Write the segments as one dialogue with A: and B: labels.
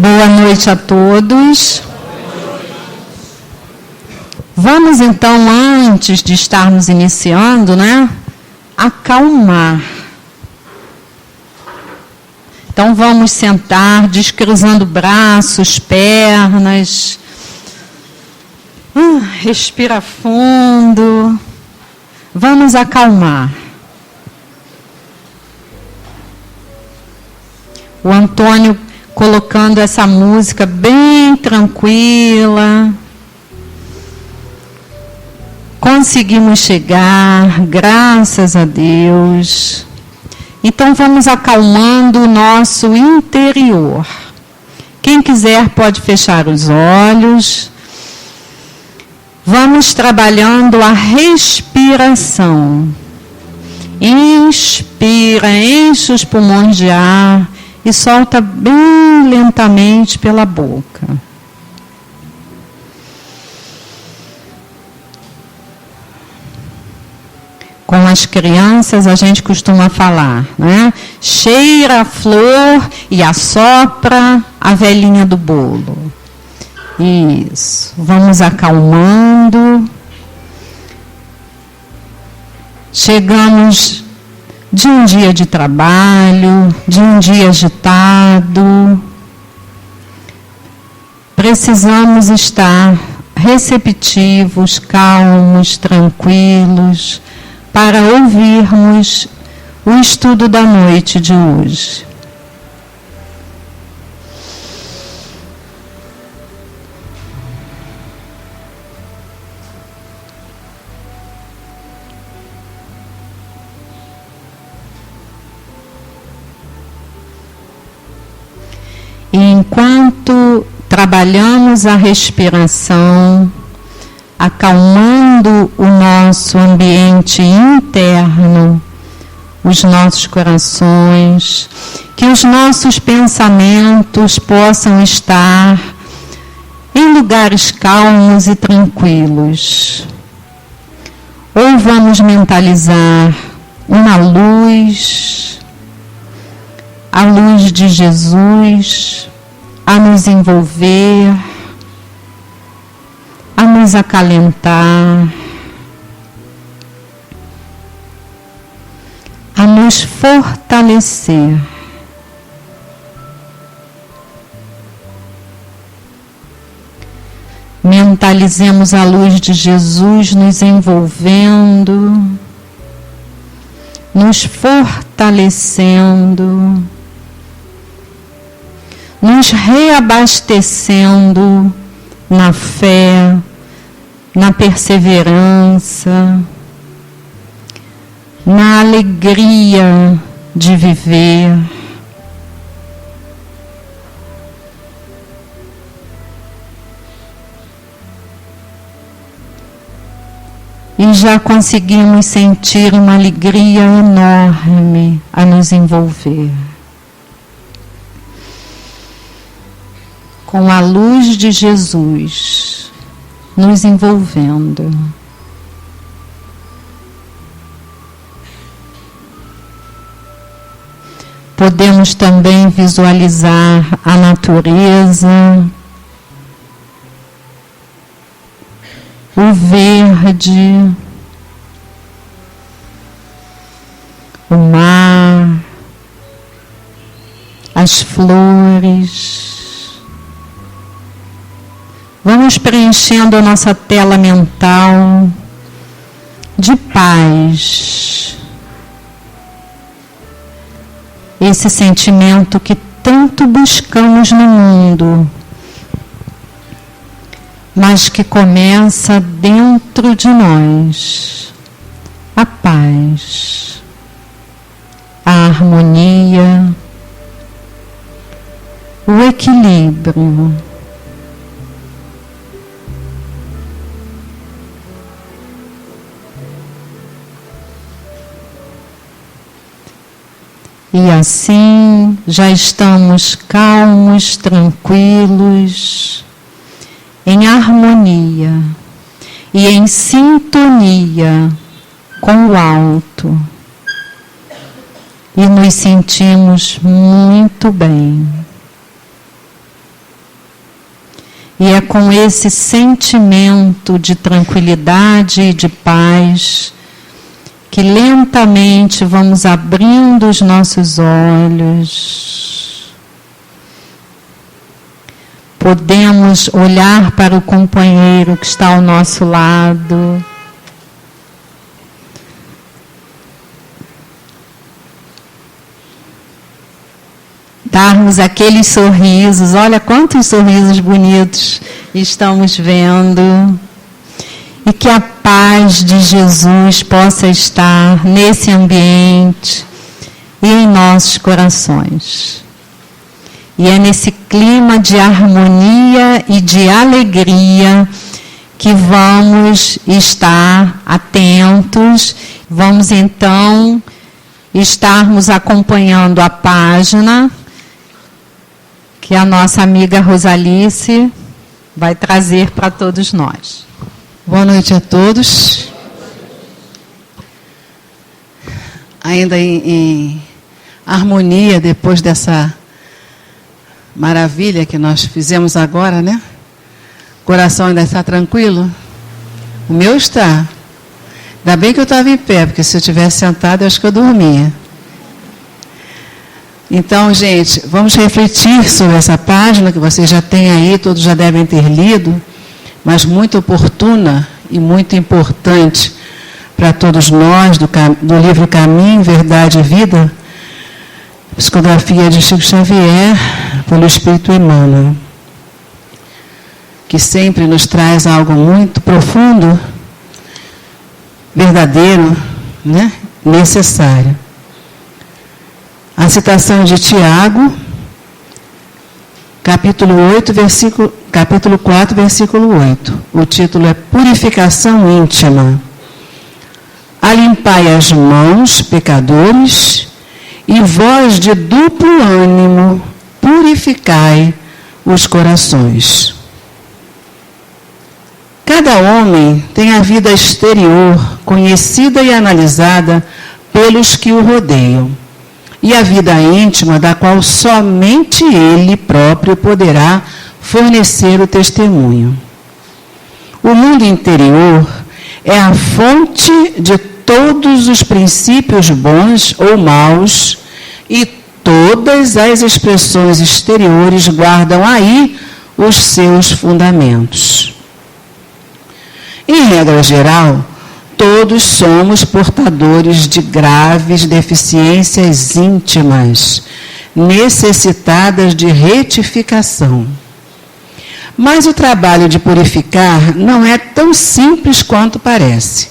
A: Boa noite a todos. Vamos então, antes de estarmos iniciando, acalmar. Então vamos sentar, descruzando braços, pernas. Respira fundo. Vamos acalmar. O Antônio colocando essa música bem tranquila. Conseguimos chegar, graças a Deus. Então vamos acalmando o nosso interior. Quem quiser pode fechar os olhos. Vamos trabalhando a respiração. Inspira, enche os pulmões de ar. E solta bem lentamente pela boca. Com as crianças a gente costuma falar, Cheira a flor e assopra a velhinha do bolo. Isso. Vamos acalmando. Chegamos de um dia de trabalho, de um dia agitado. Precisamos estar receptivos, calmos, tranquilos, para ouvirmos o estudo da noite de hoje. E enquanto trabalhamos a respiração, acalmando o nosso ambiente interno, os nossos corações, que os nossos pensamentos possam estar em lugares calmos e tranquilos. Ou vamos mentalizar uma luz, a luz de Jesus, a nos envolver, a nos acalentar, a nos fortalecer. Mentalizemos a luz de Jesus nos envolvendo, nos fortalecendo, nos reabastecendo na fé, na perseverança, na alegria de viver. E já conseguimos sentir uma alegria enorme a nos envolver. Com a luz de Jesus nos envolvendo. Podemos também visualizar a natureza, o verde, o mar, as flores. Vamos preenchendo a nossa tela mental de paz. Esse sentimento que tanto buscamos no mundo, mas que começa dentro de nós. A paz, a harmonia, o equilíbrio. E assim já estamos calmos, tranquilos, em harmonia e em sintonia com o alto. E nos sentimos muito bem. E é com esse sentimento de tranquilidade e de paz que lentamente vamos abrindo os nossos olhos. Podemos olhar para o companheiro que está ao nosso lado. Darmos aqueles sorrisos, olha quantos sorrisos bonitos estamos vendo. E que a paz de Jesus possa estar nesse ambiente e em nossos corações. E é nesse clima de harmonia e de alegria que vamos estar atentos. Vamos então estarmos acompanhando a página que a nossa amiga Rosalice vai trazer para todos nós.
B: Boa noite a todos. Ainda em harmonia, depois dessa maravilha que nós fizemos agora, né? O coração ainda está tranquilo? O meu está. Ainda bem que eu estava em pé, porque se eu tivesse sentado, eu acho que eu dormia. Então, gente, vamos refletir sobre essa página que vocês já têm aí, todos já devem ter lido, mas muito oportuna e muito importante para todos nós, do livro Caminho, Verdade e Vida, psicografia de Chico Xavier, pelo Espírito Emmanuel, que sempre nos traz algo muito profundo, verdadeiro, né? Necessário. A citação de Tiago, capítulo 4, versículo 8. O título é Purificação Íntima. Alimpai as mãos, pecadores, e vós de duplo ânimo, purificai os corações. Cada homem tem a vida exterior conhecida e analisada pelos que o rodeiam, e a vida íntima da qual somente ele próprio poderá fornecer o testemunho. O mundo interior é a fonte de todos os princípios bons ou maus, e todas as expressões exteriores guardam aí os seus fundamentos. Em regra geral, todos somos portadores de graves deficiências íntimas, necessitadas de retificação. Mas o trabalho de purificar não é tão simples quanto parece.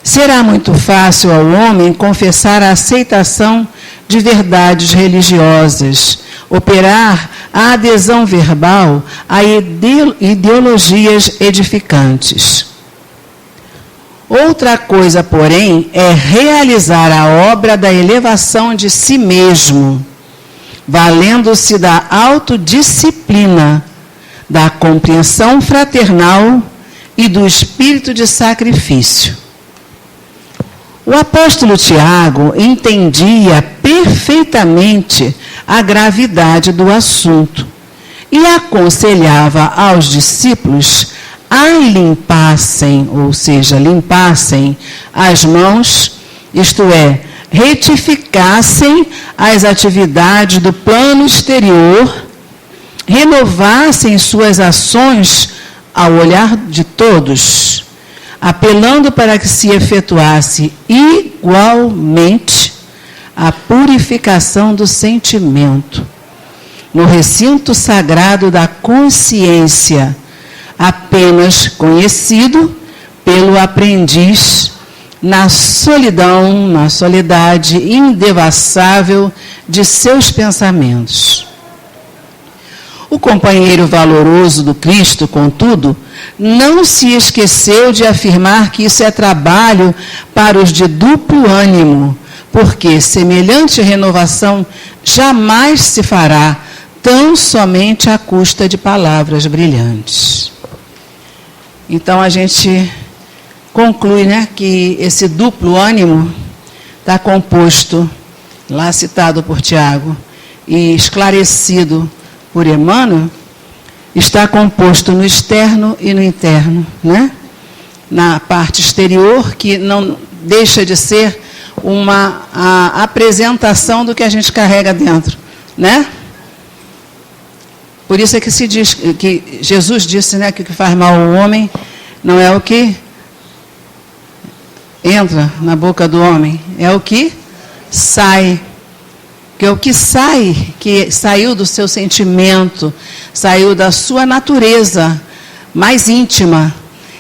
B: Será muito fácil ao homem confessar a aceitação de verdades religiosas, operar a adesão verbal a ideologias edificantes. Outra coisa, porém, é realizar a obra da elevação de si mesmo, valendo-se da autodisciplina, da compreensão fraternal e do espírito de sacrifício. O apóstolo Tiago entendia perfeitamente a gravidade do assunto e aconselhava aos discípulos a limpassem, ou seja, limpassem as mãos, isto é, retificassem as atividades do plano exterior, renovassem suas ações ao olhar de todos, apelando para que se efetuasse igualmente a purificação do sentimento, no recinto sagrado da consciência, apenas conhecido pelo aprendiz na solidão, na soledade indevassável de seus pensamentos. O companheiro valoroso do Cristo, contudo, não se esqueceu de afirmar que isso é trabalho para os de duplo ânimo, porque semelhante renovação jamais se fará tão somente à custa de palavras brilhantes. Então, a gente conclui, né, que esse duplo ânimo está composto, lá citado por Tiago, e esclarecido por Emmanuel, está composto no externo e no interno, né? Na parte exterior, que não deixa de ser a apresentação do que a gente carrega dentro, né? Por isso é que se diz, que Jesus disse, né, que o que faz mal ao homem não é o que entra na boca do homem, é o que sai. Que é o que sai, que saiu do seu sentimento, saiu da sua natureza mais íntima.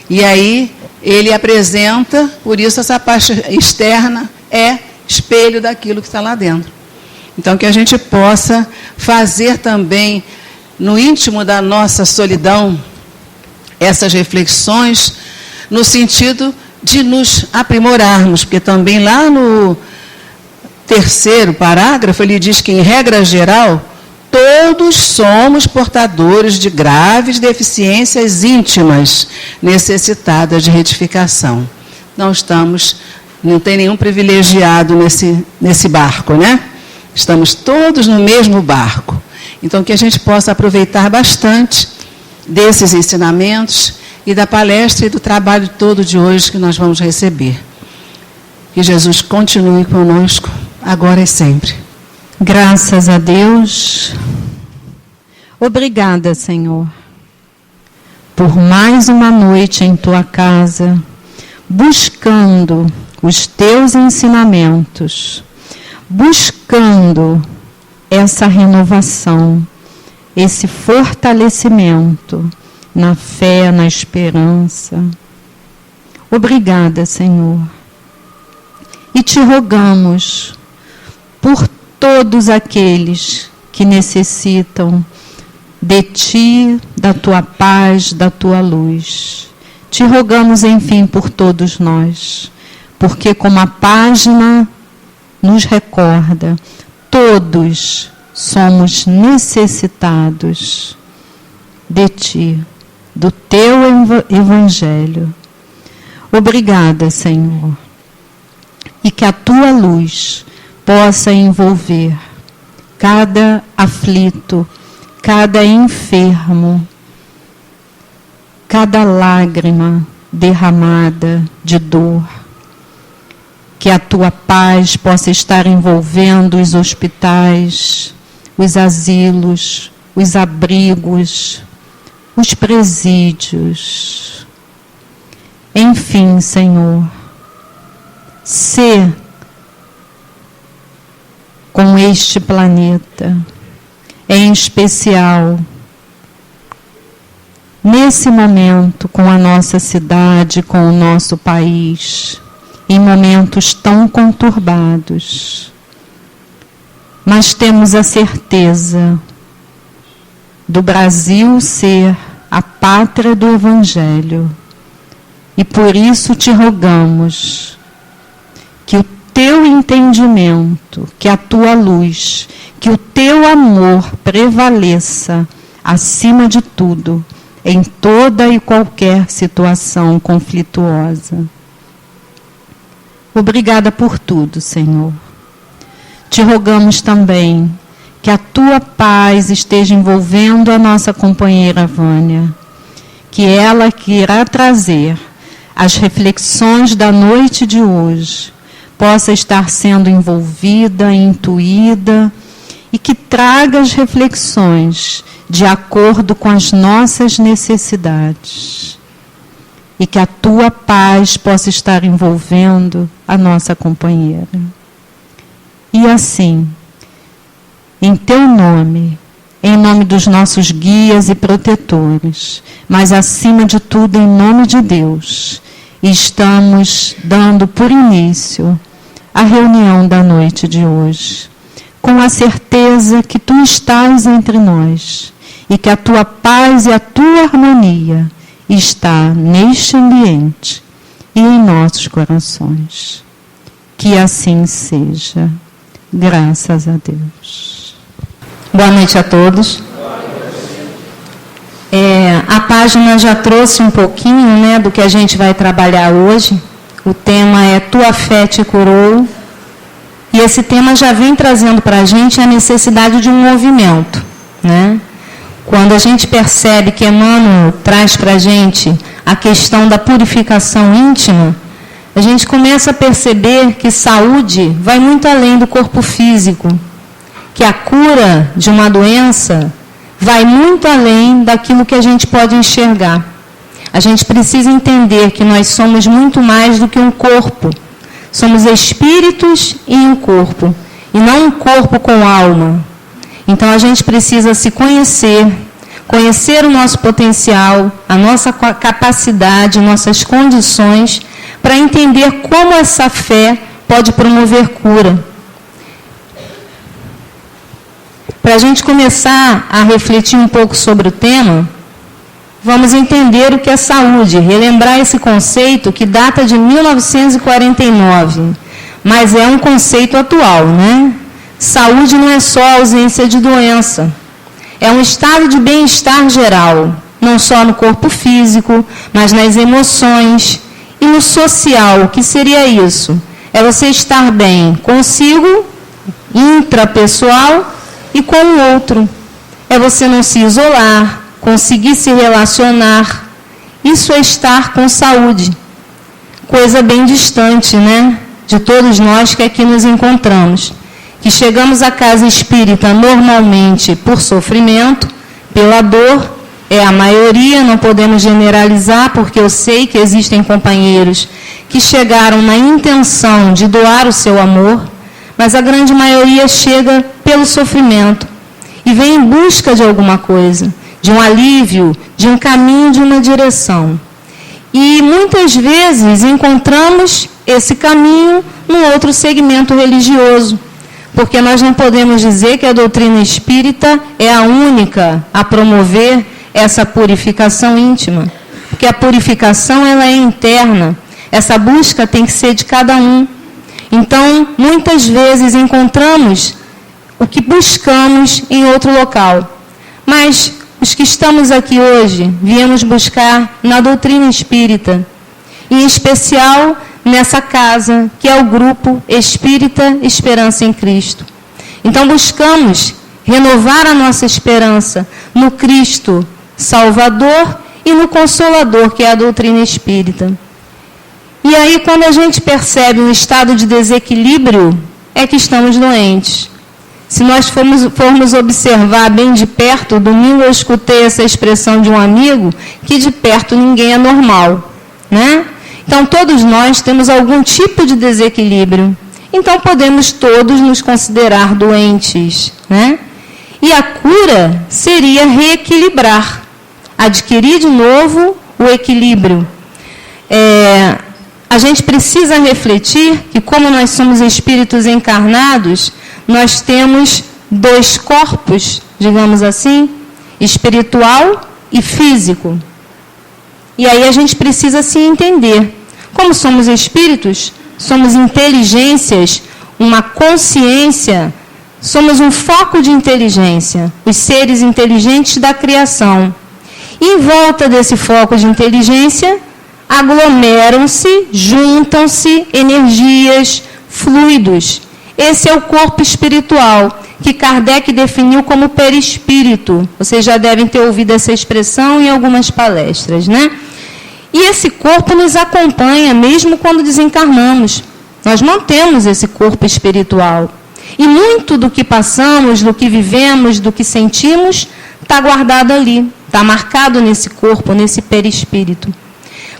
B: E aí ele apresenta, por isso essa parte externa é espelho daquilo que está lá dentro. Então que a gente possa fazer também no íntimo da nossa solidão essas reflexões no sentido de nos aprimorarmos, porque também lá no terceiro parágrafo, ele diz que, em regra geral, todos somos portadores de graves deficiências íntimas, necessitadas de retificação. Não tem nenhum privilegiado nesse barco, né? Estamos todos no mesmo barco. Então, que a gente possa aproveitar bastante desses ensinamentos e da palestra e do trabalho todo de hoje que nós vamos receber. Que Jesus continue conosco, agora e sempre.
A: Graças a Deus. Obrigada, Senhor, por mais uma noite em Tua casa, buscando os Teus ensinamentos, buscando essa renovação, esse fortalecimento na fé, na esperança. Obrigada, Senhor. E te rogamos por todos aqueles que necessitam de Ti, da Tua paz, da Tua luz. Te rogamos, enfim, por todos nós, porque como a página nos recorda, todos somos necessitados de Ti, do Teu Evangelho. Obrigada, Senhor. E que a Tua luz possa envolver cada aflito, cada enfermo, cada lágrima derramada de dor. Que a Tua paz possa estar envolvendo os hospitais, os asilos, os abrigos, os presídios. Enfim, Senhor, sê com este planeta, em especial, nesse momento, com a nossa cidade, com o nosso país, em momentos tão conturbados. Mas temos a certeza do Brasil ser a pátria do Evangelho. E por isso te rogamos que o Teu entendimento, que a Tua luz, que o Teu amor prevaleça acima de tudo, em toda e qualquer situação conflituosa. Obrigada por tudo, Senhor. Te rogamos também que a Tua paz esteja envolvendo a nossa companheira Vânia, que ela que irá trazer as reflexões da noite de hoje, possa estar sendo envolvida, intuída, e que traga as reflexões de acordo com as nossas necessidades. E que a Tua paz possa estar envolvendo a nossa companheira. E assim, em Teu nome, em nome dos nossos guias e protetores, mas acima de tudo em nome de Deus, estamos dando por início a reunião da noite de hoje, com a certeza que Tu estás entre nós e que a Tua paz e a Tua harmonia está neste ambiente e em nossos corações. Que assim seja. Graças a Deus.
C: Boa noite a todos. A página já trouxe um pouquinho, né, do que a gente vai trabalhar hoje. O tema é Tua Fé Te Curou. E esse tema já vem trazendo para a gente a necessidade de um movimento, né? quando a gente percebe que Emmanuel traz para a gente a questão da purificação íntima, a gente começa a perceber que saúde vai muito além do corpo físico, que a cura de uma doença vai muito além daquilo que a gente pode enxergar. A gente precisa entender que nós somos muito mais do que um corpo. Somos espíritos em um corpo, e não um corpo com alma. Então, a gente precisa se conhecer, conhecer o nosso potencial, a nossa capacidade, nossas condições, para entender como essa fé pode promover cura. Para a gente começar a refletir um pouco sobre o tema, vamos entender o que é saúde, relembrar esse conceito que data de 1949, mas é um conceito atual, né? Saúde não é só a ausência de doença, é um estado de bem-estar geral, não só no corpo físico, mas nas emoções e no social. O que seria isso? É você estar bem consigo, intrapessoal, e com o outro. É você não se isolar, conseguir se relacionar. Isso é estar com saúde. Coisa bem distante, né? De todos nós que aqui nos encontramos. Que chegamos à casa espírita normalmente por sofrimento, pela dor, é a maioria, não podemos generalizar, porque eu sei que existem companheiros que chegaram na intenção de doar o seu amor, mas a grande maioria chega pelo sofrimento e vem em busca de alguma coisa, de um alívio, de um caminho, de uma direção. E muitas vezes encontramos esse caminho num outro segmento religioso, porque nós não podemos dizer que a doutrina espírita é a única a promover essa purificação íntima, porque a purificação ela é interna, essa busca tem que ser de cada um. Então, muitas vezes encontramos o que buscamos em outro local, mas os que estamos aqui hoje viemos buscar na doutrina espírita, em especial nessa casa, que é o grupo Espírita Esperança em Cristo. Então, buscamos renovar a nossa esperança no Cristo Salvador e no Consolador, que é a doutrina espírita. E aí, quando a gente percebe um estado de desequilíbrio, é que estamos doentes. Se nós formos observar bem de perto, domingo eu escutei essa expressão de um amigo, que de perto ninguém é normal, né? Então, todos nós temos algum tipo de desequilíbrio. Então, podemos todos nos considerar doentes, né? E a cura seria reequilibrar, adquirir de novo o equilíbrio. A gente precisa refletir que, como nós somos espíritos encarnados, nós temos dois corpos, digamos assim, espiritual e físico. E aí a gente precisa se entender. Como somos espíritos, somos inteligências, uma consciência, somos um foco de inteligência, os seres inteligentes da criação. E em volta desse foco de inteligência, aglomeram-se, juntam-se energias, fluidos. Esse é o corpo espiritual, que Kardec definiu como perispírito. Vocês já devem ter ouvido essa expressão em algumas palestras, né? E esse corpo nos acompanha mesmo quando desencarnamos. Nós mantemos esse corpo espiritual. E muito do que passamos, do que vivemos, do que sentimos, está guardado ali, está marcado nesse corpo, nesse perispírito.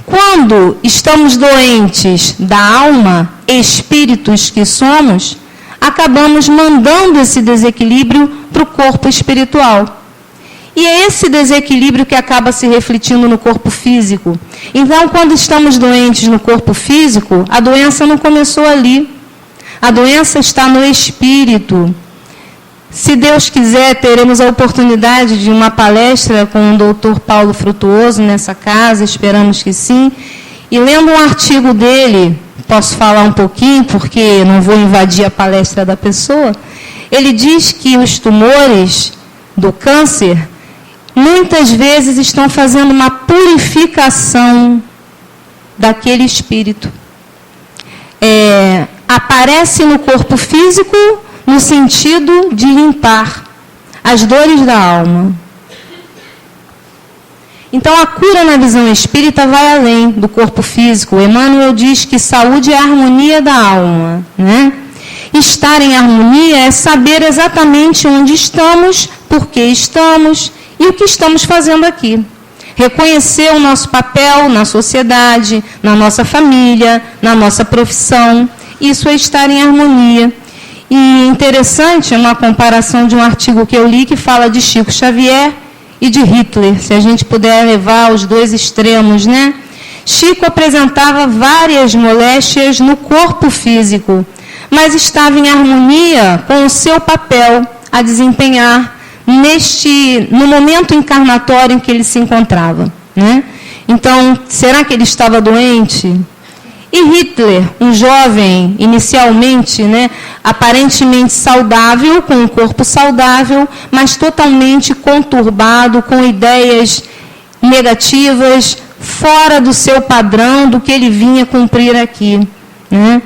C: Quando estamos doentes da alma, espíritos que somos, acabamos mandando esse desequilíbrio para o corpo espiritual. E é esse desequilíbrio que acaba se refletindo no corpo físico. Então, quando estamos doentes no corpo físico, a doença não começou ali. A doença está no espírito. Se Deus quiser, teremos a oportunidade de uma palestra com o Dr. Paulo Frutuoso nessa casa, esperamos que sim. E lendo um artigo dele, posso falar um pouquinho, porque não vou invadir a palestra da pessoa, ele diz que os tumores do câncer, muitas vezes estão fazendo uma purificação daquele espírito. Aparece no corpo físico no sentido de limpar as dores da alma. Então, a cura na visão espírita vai além do corpo físico. Emmanuel diz que saúde é a harmonia da alma, né? Estar em harmonia é saber exatamente onde estamos, por que estamos e o que estamos fazendo aqui. Reconhecer o nosso papel na sociedade, na nossa família, na nossa profissão. Isso é estar em harmonia. E interessante, uma comparação de um artigo que eu li que fala de Chico Xavier e de Hitler, se a gente puder levar os dois extremos, né? Chico apresentava várias moléstias no corpo físico, mas estava em harmonia com o seu papel a desempenhar no momento encarnatório em que ele se encontrava, né? Então, será que ele estava doente? E Hitler, um jovem, inicialmente, né, aparentemente saudável, com um corpo saudável, mas totalmente conturbado, com ideias negativas, fora do seu padrão, do que ele vinha cumprir aqui, né?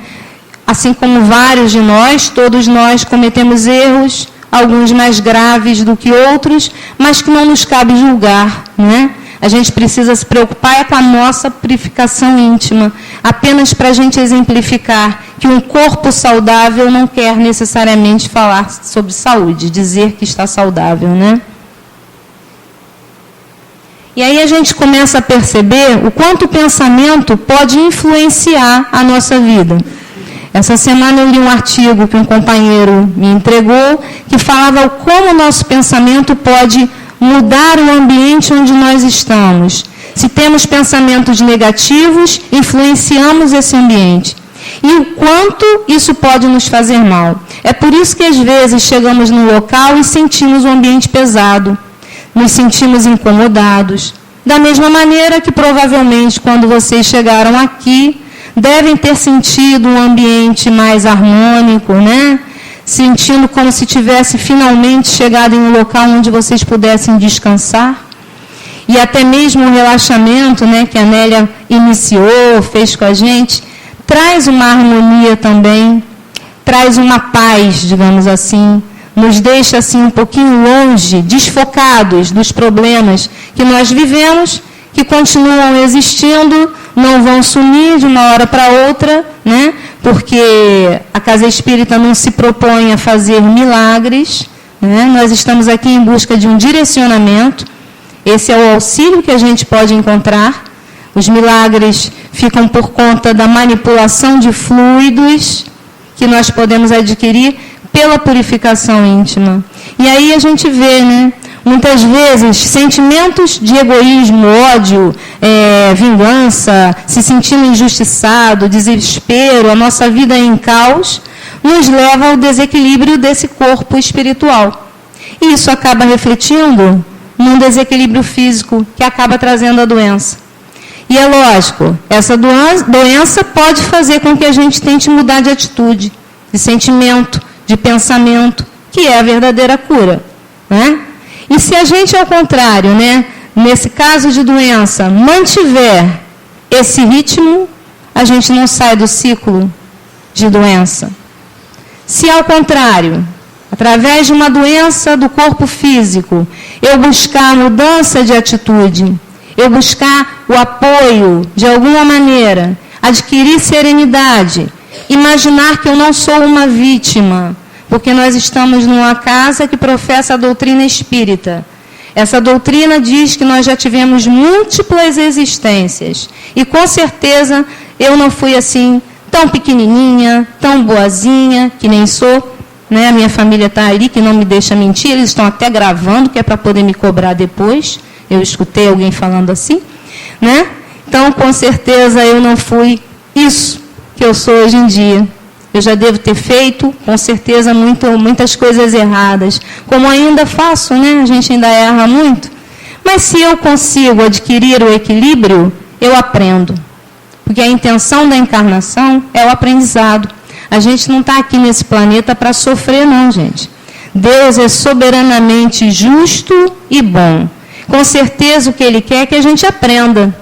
C: Assim como vários de nós, todos nós cometemos erros, alguns mais graves do que outros, mas que não nos cabe julgar, né? A gente precisa se preocupar com a nossa purificação íntima, apenas para a gente exemplificar que um corpo saudável não quer necessariamente falar sobre saúde, dizer que está saudável, né? E aí a gente começa a perceber o quanto o pensamento pode influenciar a nossa vida. Essa semana eu li um artigo que um companheiro me entregou, que falava como o nosso pensamento pode mudar o ambiente onde nós estamos. Se temos pensamentos negativos, influenciamos esse ambiente. E o quanto isso pode nos fazer mal. É por isso que às vezes chegamos no local e sentimos o ambiente pesado. Nos sentimos incomodados. Da mesma maneira que provavelmente quando vocês chegaram aqui, devem ter sentido um ambiente mais harmônico, né? Sentindo como se tivesse finalmente chegado em um local onde vocês pudessem descansar. E até mesmo o relaxamento, né, que a Nélia iniciou, fez com a gente, traz uma harmonia também, traz uma paz, digamos assim, nos deixa assim um pouquinho longe, desfocados dos problemas que nós vivemos, que continuam existindo, não vão sumir de uma hora para outra, né? Porque a Casa Espírita não se propõe a fazer milagres, né? Nós estamos aqui em busca de um direcionamento. Esse é o auxílio que a gente pode encontrar. Os milagres ficam por conta da manipulação de fluidos que nós podemos adquirir pela purificação íntima. E aí a gente vê, né? Muitas vezes, sentimentos de egoísmo, ódio, vingança, se sentindo injustiçado, desespero, a nossa vida em caos, nos leva ao desequilíbrio desse corpo espiritual. E isso acaba refletindo num desequilíbrio físico, que acaba trazendo a doença. E é lógico, essa doença pode fazer com que a gente tente mudar de atitude, de sentimento, de pensamento, que é a verdadeira cura, né? E se a gente, ao contrário, né, nesse caso de doença, mantiver esse ritmo, a gente não sai do ciclo de doença. Se, ao contrário, através de uma doença do corpo físico, eu buscar a mudança de atitude, eu buscar o apoio de alguma maneira, adquirir serenidade, imaginar que eu não sou uma vítima, porque nós estamos numa casa que professa a doutrina espírita. Essa doutrina diz que nós já tivemos múltiplas existências. E com certeza eu não fui assim tão pequenininha, tão boazinha, que nem sou. Né? A minha família está ali, que não me deixa mentir. Eles estão até gravando, que é para poder me cobrar depois. Eu escutei alguém falando assim. Né? Então, com certeza eu não fui isso que eu sou hoje em dia. Eu já devo ter feito, com certeza, muitas coisas erradas. Como ainda faço, né? A gente ainda erra muito. Mas se eu consigo adquirir o equilíbrio, eu aprendo. Porque a intenção da encarnação é o aprendizado. A gente não está aqui nesse planeta para sofrer, não, gente. Deus é soberanamente justo e bom. Com certeza o que Ele quer é que a gente aprenda.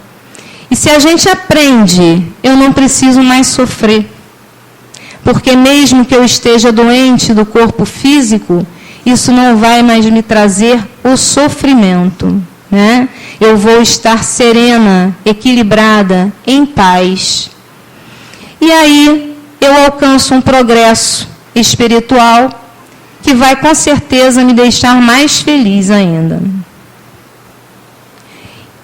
C: E se a gente aprende, eu não preciso mais sofrer. Porque mesmo que eu esteja doente do corpo físico, isso não vai mais me trazer o sofrimento. né? Eu vou estar serena, equilibrada, em paz. E aí eu alcanço um progresso espiritual que vai com certeza me deixar mais feliz ainda.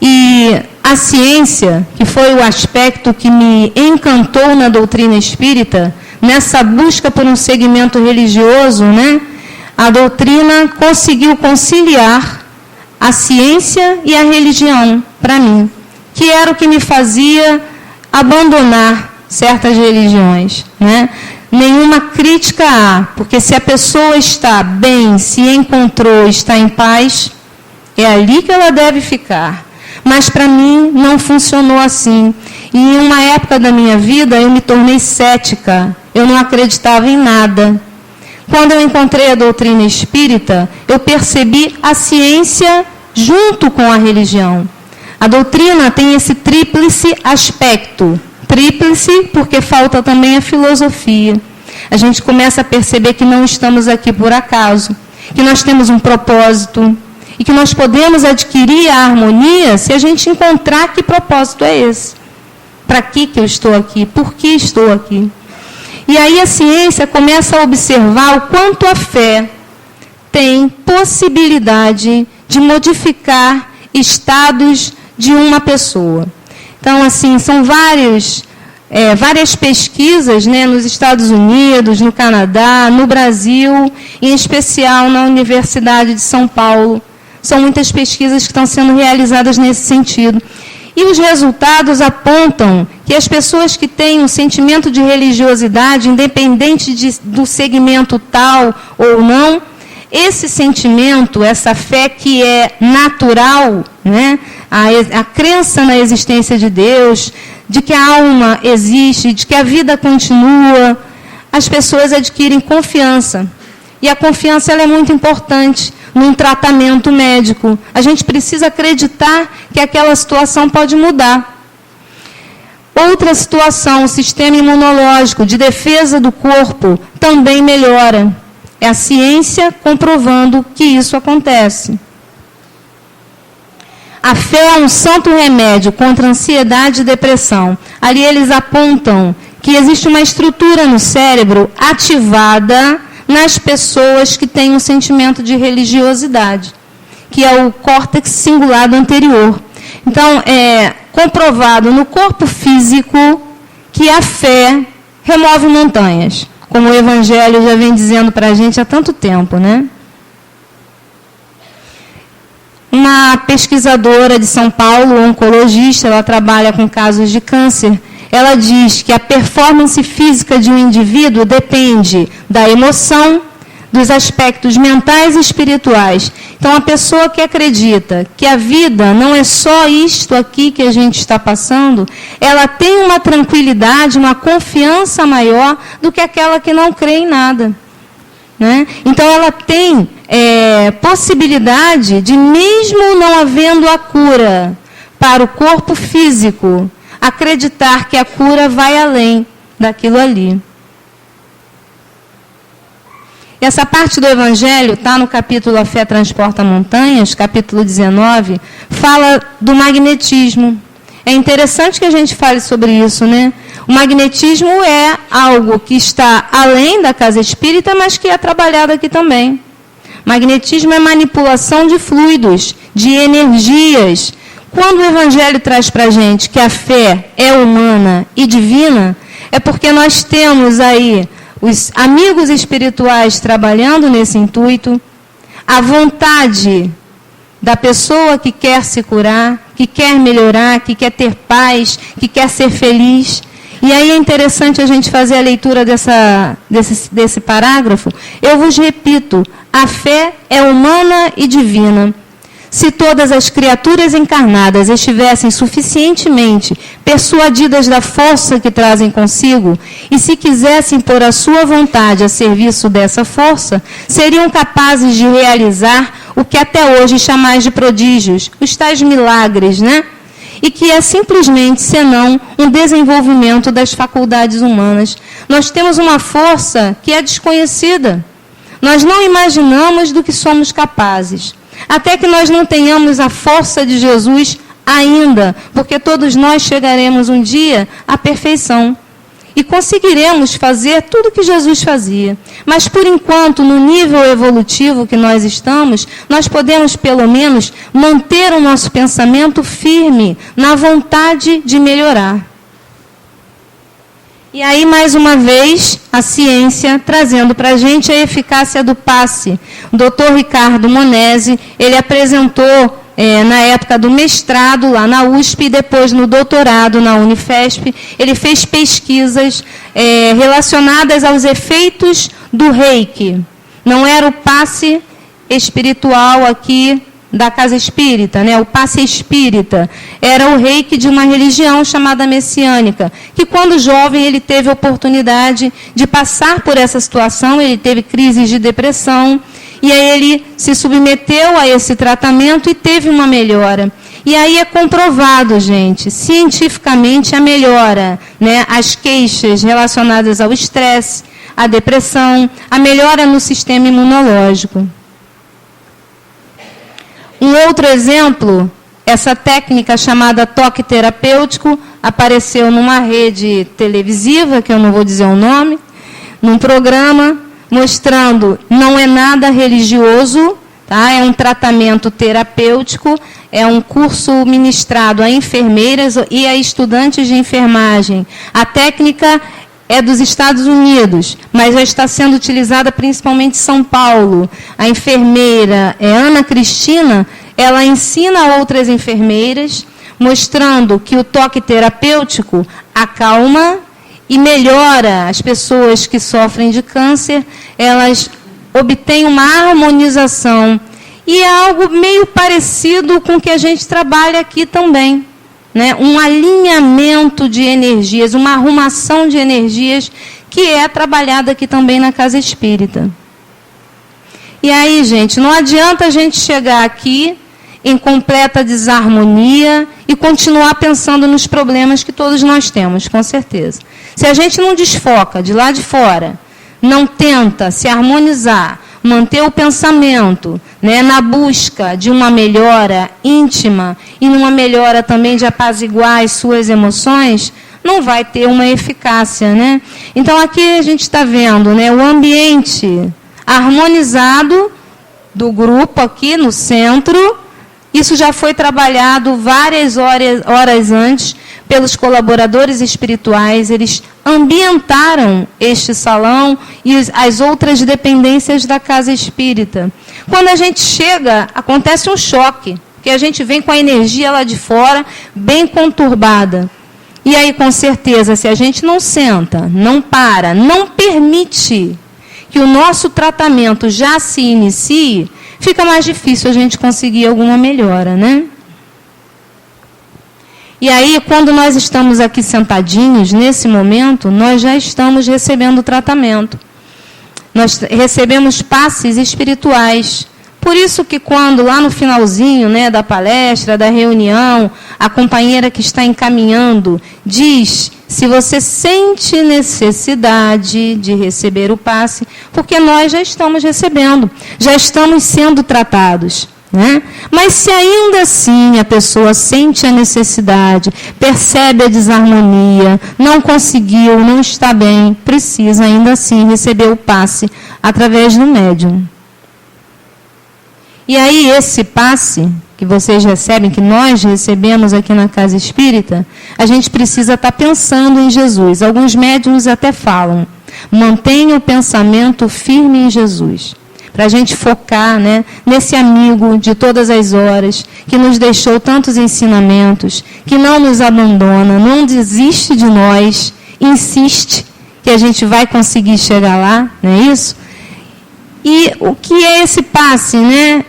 C: E a ciência, que foi o aspecto que me encantou na doutrina espírita, nessa busca por um segmento religioso, né? A doutrina conseguiu conciliar a ciência e a religião para mim, que era o que me fazia abandonar certas religiões, né? Nenhuma crítica há, porque se a pessoa está bem, se encontrou, está em paz, é ali que ela deve ficar. Mas para mim não funcionou assim. E em uma época da minha vida eu me tornei cética, eu não acreditava em nada. Quando eu encontrei a doutrina espírita, eu percebi a ciência junto com a religião. A doutrina tem esse tríplice aspecto. Tríplice porque falta também a filosofia. A gente começa a perceber que não estamos aqui por acaso, que nós temos um propósito e que nós podemos adquirir a harmonia se a gente encontrar que propósito é esse. Para que eu estou aqui? Por que estou aqui? E aí a ciência começa a observar o quanto a fé tem possibilidade de modificar estados de uma pessoa. Então, assim, são várias pesquisas, né, nos Estados Unidos, no Canadá, no Brasil, em especial na Universidade de São Paulo. São muitas pesquisas que estão sendo realizadas nesse sentido. E os resultados apontam que as pessoas que têm um sentimento de religiosidade, independente do segmento tal ou não, esse sentimento, essa fé que é natural, né, a crença na existência de Deus, de que a alma existe, de que a vida continua, as pessoas adquirem confiança. E a confiança ela é muito importante num tratamento médico. A gente precisa acreditar que aquela situação pode mudar. Outra situação, o sistema imunológico de defesa do corpo também melhora. É a ciência comprovando que isso acontece. A fé é um santo remédio contra ansiedade e depressão. Ali eles apontam que existe uma estrutura no cérebro ativada nas pessoas que têm um sentimento de religiosidade, que é o córtex cingulado anterior. Então, é comprovado no corpo físico que a fé remove montanhas, como o Evangelho já vem dizendo para a gente há tanto tempo, né? Uma pesquisadora de São Paulo, oncologista, ela trabalha com casos de câncer. Ela diz que a performance física de um indivíduo depende da emoção, dos aspectos mentais e espirituais. Então, a pessoa que acredita que a vida não é só isto aqui que a gente está passando, ela tem uma tranquilidade, uma confiança maior do que aquela que não crê em nada, né? Então, ela tem possibilidade de, mesmo não havendo a cura para o corpo físico, acreditar que a cura vai além daquilo ali. Essa parte do Evangelho está no capítulo A Fé Transporta Montanhas, capítulo 19, fala do magnetismo. É interessante que a gente fale sobre isso, né? O magnetismo é algo que está além da casa espírita, mas que é trabalhado aqui também. Magnetismo é manipulação de fluidos, de energias. Quando o Evangelho traz para a gente que a fé é humana e divina, é porque nós temos aí os amigos espirituais trabalhando nesse intuito, a vontade da pessoa que quer se curar, que quer melhorar, que quer ter paz, que quer ser feliz. E aí é interessante a gente fazer a leitura desse parágrafo. Eu vos repito, a fé é humana e divina. Se todas as criaturas encarnadas estivessem suficientemente persuadidas da força que trazem consigo, e se quisessem pôr a sua vontade a serviço dessa força, seriam capazes de realizar o que até hoje chamais de prodígios, os tais milagres, né? E que é simplesmente, senão, um desenvolvimento das faculdades humanas. Nós temos uma força que é desconhecida. Nós não imaginamos do que somos capazes. até que nós não tenhamos a força de Jesus ainda, porque todos nós chegaremos um dia à perfeição e conseguiremos fazer tudo que Jesus fazia. Mas, por enquanto, no nível evolutivo que nós estamos, nós podemos, pelo menos, manter o nosso pensamento firme na vontade de melhorar. E aí, mais uma vez, a ciência trazendo para a gente a eficácia do passe. O Dr. Ricardo Monesi, ele apresentou na época do mestrado lá na USP e depois no doutorado na Unifesp, ele fez pesquisas relacionadas aos efeitos do reiki. Não era o passe espiritual aqui da casa espírita, né? O passe espírita era o reiki de uma religião chamada messiânica, que quando jovem ele teve a oportunidade de passar por essa situação, ele teve crises de depressão, e aí ele se submeteu a esse tratamento e teve uma melhora. E aí é comprovado, gente, cientificamente a melhora, né? As queixas relacionadas ao estresse, à depressão, a melhora no sistema imunológico. Um outro exemplo, essa técnica chamada toque terapêutico, apareceu numa rede televisiva, que eu não vou dizer o nome, num programa, mostrando, não é nada religioso, tá? É um tratamento terapêutico, é um curso ministrado a enfermeiras e a estudantes de enfermagem. A técnica é dos Estados Unidos, mas já está sendo utilizada principalmente em São Paulo. A enfermeira Ana Cristina, ela ensina outras enfermeiras, mostrando que o toque terapêutico acalma e melhora as pessoas que sofrem de câncer, elas obtêm uma harmonização. E é algo meio parecido com o que a gente trabalha aqui também, né? Um alinhamento de energias, uma arrumação de energias que é trabalhada aqui também na casa espírita. E aí, gente, não adianta a gente chegar aqui em completa desarmonia e continuar pensando nos problemas que todos nós temos, com certeza. Se a gente não desfoca de lá de fora, não tenta se harmonizar, manter o pensamento, né, na busca de uma melhora íntima e numa melhora também de apaziguar as suas emoções, não vai ter uma eficácia, né? Então, aqui a gente está vendo, né, o ambiente harmonizado do grupo aqui no centro. Isso já foi trabalhado várias horas antes pelos colaboradores espirituais. Eles ambientaram este salão e as outras dependências da casa espírita. Quando a gente chega, acontece um choque, porque a gente vem com a energia lá de fora, bem conturbada. E aí, com certeza, se a gente não senta, não para, não permite que o nosso tratamento já se inicie, fica mais difícil a gente conseguir alguma melhora, né? E aí, quando nós estamos aqui sentadinhos, nesse momento, nós já estamos recebendo tratamento. Nós recebemos passes espirituais. Por isso que quando, lá no finalzinho, né, da palestra, da reunião, a companheira que está encaminhando diz se você sente necessidade de receber o passe, porque nós já estamos recebendo, já estamos sendo tratados, né? Mas se ainda assim a pessoa sente a necessidade, percebe a desarmonia, não conseguiu, não está bem, precisa ainda assim receber o passe através do médium. E aí esse passe que vocês recebem, que nós recebemos aqui na Casa Espírita, a gente precisa estar pensando em Jesus. Alguns médiuns até falam, mantenha o pensamento firme em Jesus, para a gente focar, né, nesse amigo de todas as horas, que nos deixou tantos ensinamentos, que não nos abandona, não desiste de nós, insiste que a gente vai conseguir chegar lá, não é isso? E o que é esse passe, né?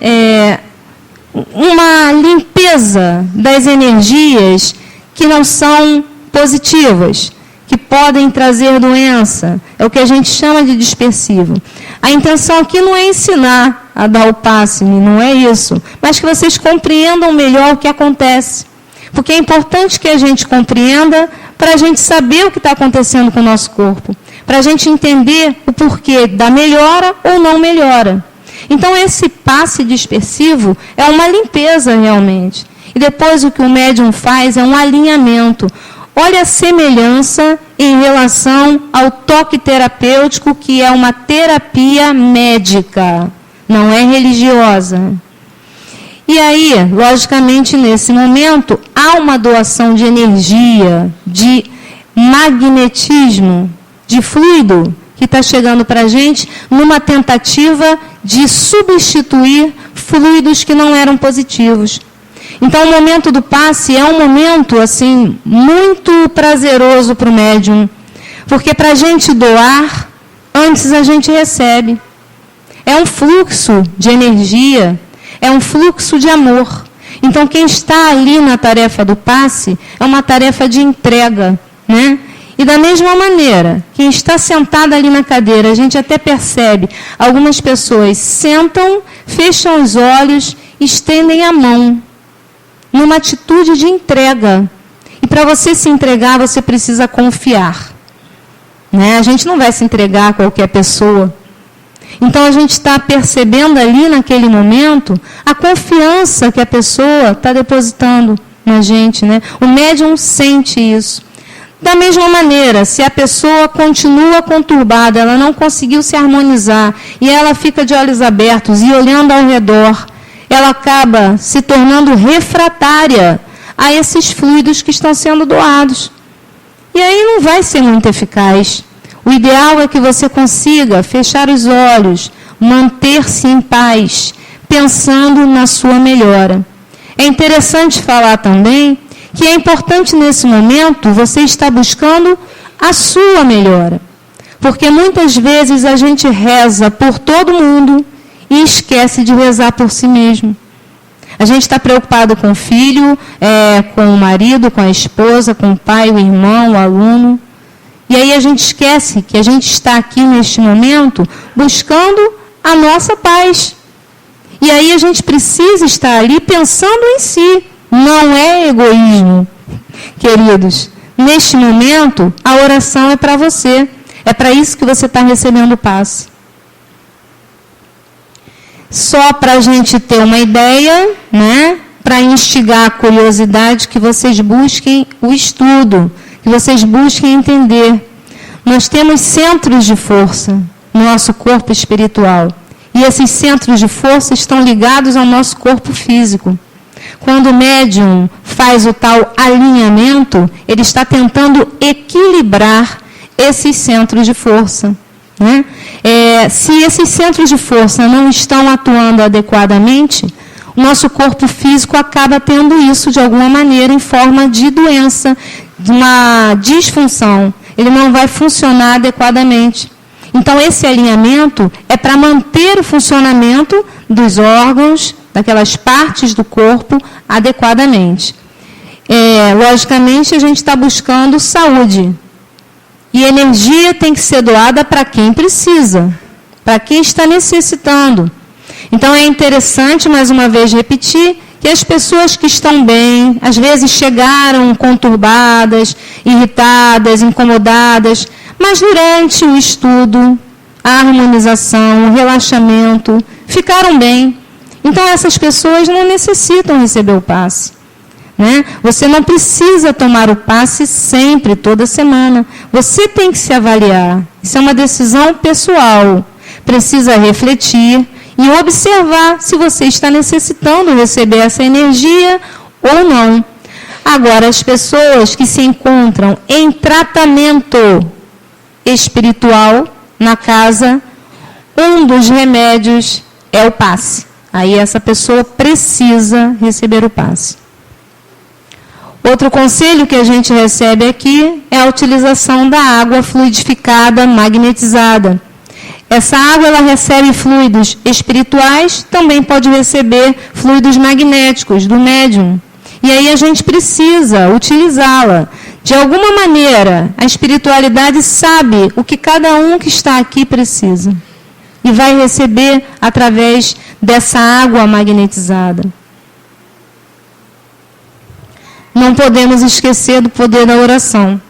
C: Uma limpeza das energias que não são positivas, que podem trazer doença. É o que a gente chama de dispersivo. A intenção aqui não é ensinar a dar o passe, não é isso, mas que vocês compreendam melhor o que acontece. Porque é importante que a gente compreenda para a gente saber o que está acontecendo com o nosso corpo, para a gente entender o porquê da melhora ou não melhora. Então, esse passe dispersivo é uma limpeza realmente. E depois o que o médium faz é um alinhamento. Olha a semelhança em relação ao toque terapêutico, que é uma terapia médica, não é religiosa. E aí, logicamente, nesse momento, há uma doação de energia, de magnetismo, de fluido, que está chegando para a gente numa tentativa de substituir fluidos que não eram positivos. Então, o momento do passe é um momento, assim, muito prazeroso para o médium, porque para a gente doar, antes a gente recebe. É um fluxo de energia, é um fluxo de amor. Então, quem está ali na tarefa do passe é uma tarefa de entrega, né? E da mesma maneira, quem está sentado ali na cadeira, a gente até percebe, algumas pessoas sentam, fecham os olhos, estendem a mão, numa atitude de entrega. E para você se entregar, você precisa confiar. Né? A gente não vai se entregar a qualquer pessoa. Então, a gente está percebendo ali, naquele momento, a confiança que a pessoa está depositando na gente. Né? O médium sente isso. Da mesma maneira, se a pessoa continua conturbada, ela não conseguiu se harmonizar, e ela fica de olhos abertos e olhando ao redor, ela acaba se tornando refratária a esses fluidos que estão sendo doados. E aí não vai ser muito eficaz. O ideal é que você consiga fechar os olhos, manter-se em paz, pensando na sua melhora. É interessante falar também que é importante nesse momento você estar buscando a sua melhora. Porque muitas vezes a gente reza por todo mundo e esquece de rezar por si mesmo. A gente está preocupado com o filho, com o marido, com a esposa, com o pai, o irmão, o aluno. E aí a gente esquece que a gente está aqui neste momento buscando a nossa paz. E aí a gente precisa estar ali pensando em si. Não é egoísmo, queridos. Neste momento, a oração é para você. É para isso que você está recebendo o passe. Só para a gente ter uma ideia, né? Para instigar a curiosidade, que vocês busquem o estudo, que vocês busquem entender. Nós temos centros de força no nosso corpo espiritual. E esses centros de força estão ligados ao nosso corpo físico. Quando o médium faz o tal alinhamento, ele está tentando equilibrar esses centros de força. Né? Se esses centros de força não estão atuando adequadamente, o nosso corpo físico acaba tendo isso de alguma maneira em forma de doença, de uma disfunção. Ele não vai funcionar adequadamente. Então, esse alinhamento é para manter o funcionamento dos órgãos, daquelas partes do corpo, adequadamente. Logicamente, a gente está buscando saúde. E energia tem que ser doada para quem precisa, para quem está necessitando. Então, é interessante, mais uma vez, repetir que as pessoas que estão bem, às vezes chegaram conturbadas, irritadas, incomodadas, mas durante o estudo, a harmonização, o relaxamento, ficaram bem. Então, essas pessoas não necessitam receber o passe. Né? Você não precisa tomar o passe sempre, toda semana. Você tem que se avaliar. Isso é uma decisão pessoal. Precisa refletir e observar se você está necessitando receber essa energia ou não. Agora, as pessoas que se encontram em tratamento espiritual na casa, um dos remédios é o passe. Aí essa pessoa precisa receber o passe. Outro conselho que a gente recebe aqui é a utilização da água fluidificada, magnetizada. Essa água ela recebe fluidos espirituais, também pode receber fluidos magnéticos do médium. E aí a gente precisa utilizá-la. De alguma maneira, a espiritualidade sabe o que cada um que está aqui precisa. E vai receber através dessa água magnetizada. Não podemos esquecer do poder da oração.